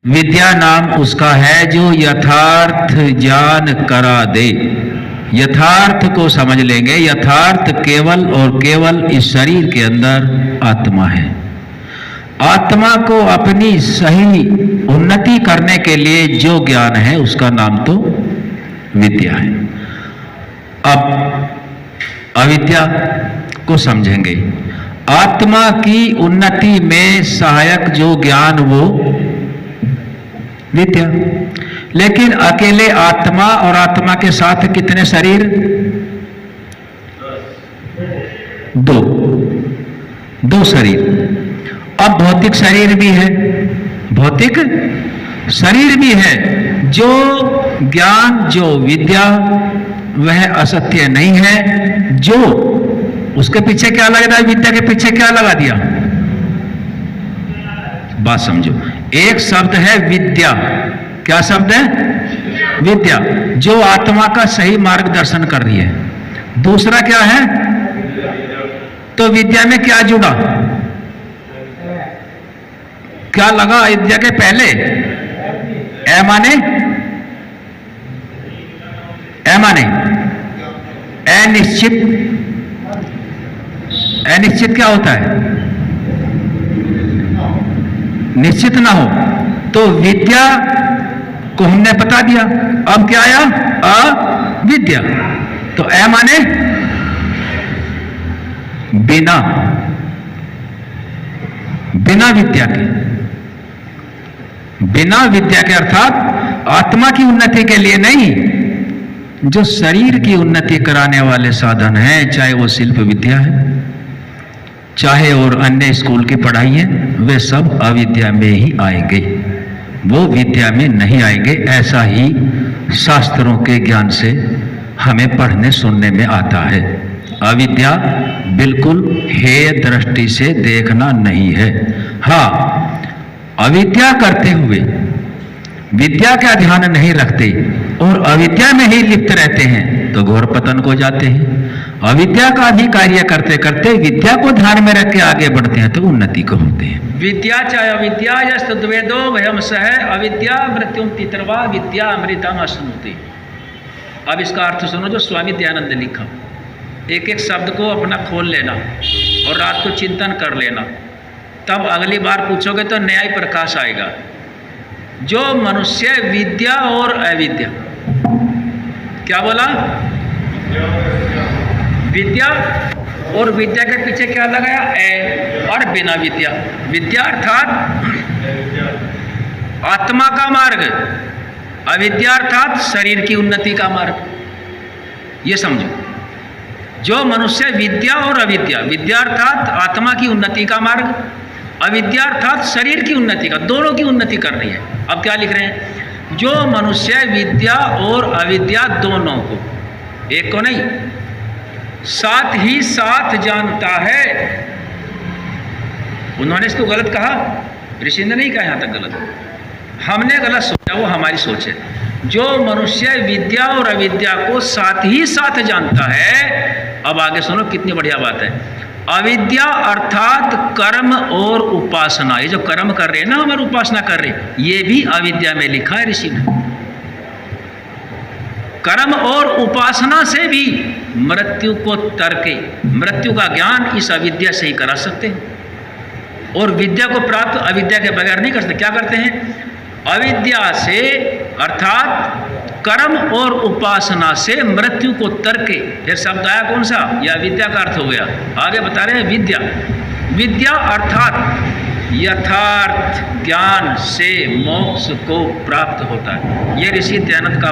विद्या नाम उसका है जो यथार्थ ज्ञान करा दे। यथार्थ को समझ लेंगे। यथार्थ केवल और केवल इस शरीर के अंदर आत्मा है। आत्मा को अपनी सही उन्नति करने के लिए जो ज्ञान है उसका नाम तो विद्या है। अब अविद्या को समझेंगे। आत्मा की उन्नति में सहायक जो ज्ञान वो विद्या। लेकिन अकेले आत्मा और आत्मा के साथ कितने शरीर? दो शरीर। अब भौतिक शरीर भी है, भौतिक शरीर भी है। जो ज्ञान जो विद्या वह असत्य नहीं है। जो उसके पीछे क्या लग रहा है? विद्या के पीछे क्या लगा दिया? बात समझो। एक शब्द है विद्या। क्या शब्द है? विद्या, जो आत्मा का सही मार्गदर्शन कर रही है। दूसरा क्या है? तो विद्या में क्या जुड़ा? क्या लगा विद्या के पहले? माने अनिश्चित। अनिश्चित क्या होता है? निश्चित ना हो। तो विद्या को हमने बता दिया। अब क्या आया? अविद्या। तो माने बिना विद्या के। बिना विद्या के अर्थात आत्मा की उन्नति के लिए नहीं, जो शरीर की उन्नति कराने वाले साधन हैं, चाहे वो शिल्प विद्या है, चाहे और अन्य स्कूल की पढ़ाई है, वे सब अविद्या में ही आएंगे, वो विद्या में नहीं आएंगे। ऐसा ही शास्त्रों के ज्ञान से हमें पढ़ने सुनने में आता है। अविद्या बिल्कुल हेय दृष्टि से देखना नहीं है। हाँ, अविद्या करते हुए विद्या का ध्यान नहीं रखते और अविद्या में ही लिप्त रहते हैं तो घोर पतन को जाते हैं। अविद्या का भी कार्य करते करते विद्या को ध्यान में रख के आगे बढ़ते हैं तो उन्नति को होते हैं। विद्या चाहे अविद्या यस्तद्वेदो भयम सह अविद्या मृत्युम तितरवा विद्या अमृतम अश्नुते। अब इसका अर्थ सुनो जो स्वामी दयानंद ने लिखा। एक एक शब्द को अपना खोल लेना और रात को चिंतन कर लेना, तब अगली बार पूछोगे तो नया ही प्रकाश आएगा। जो मनुष्य विद्या और अविद्या, क्या बोला? विद्या और विद्या के पीछे क्या लगाया? और बिना विद्या। विद्या अर्थात आत्मा का मार्ग, अविद्या अर्थात शरीर की उन्नति का मार्ग। ये समझो। जो मनुष्य विद्या और अविद्या, विद्या अर्थात आत्मा की उन्नति का मार्ग, अविद्या अर्थात शरीर की उन्नति का, दोनों की उन्नति कर रही है। अब क्या लिख रहे हैं? जो मनुष्य विद्या और अविद्या दोनों को, एक को नहीं, साथ ही साथ जानता है। उन्होंने इसको गलत कहा, ऋषि ने नहीं कहा यहां तक गलत, हमने गलत सोचा, वो हमारी सोच है। जो मनुष्य विद्या और अविद्या को साथ ही साथ जानता है। अब आगे सुनो कितनी बढ़िया बात है। अविद्या अर्थात कर्म और उपासना। ये जो कर्म कर रहे हैं ना, हमारी उपासना कर रहे हैं, ये भी अविद्या में लिखा है ऋषि ने। कर्म और उपासना से भी मृत्यु को तरके, मृत्यु का ज्ञान इस अविद्या से ही करा सकते हैं। और विद्या को प्राप्त अविद्या के बगैर नहीं कर सकते। क्या करते हैं? अविद्या से अर्थात कर्म और उपासना से मृत्यु को तरके। फिर शब्द आया कौन सा? यह विद्या का अर्थ हो गया। आगे बता रहे हैं विद्या। विद्या अर्थात यथार्थ ज्ञान से मोक्ष को प्राप्त होता है। ये ऋषि दयानंद का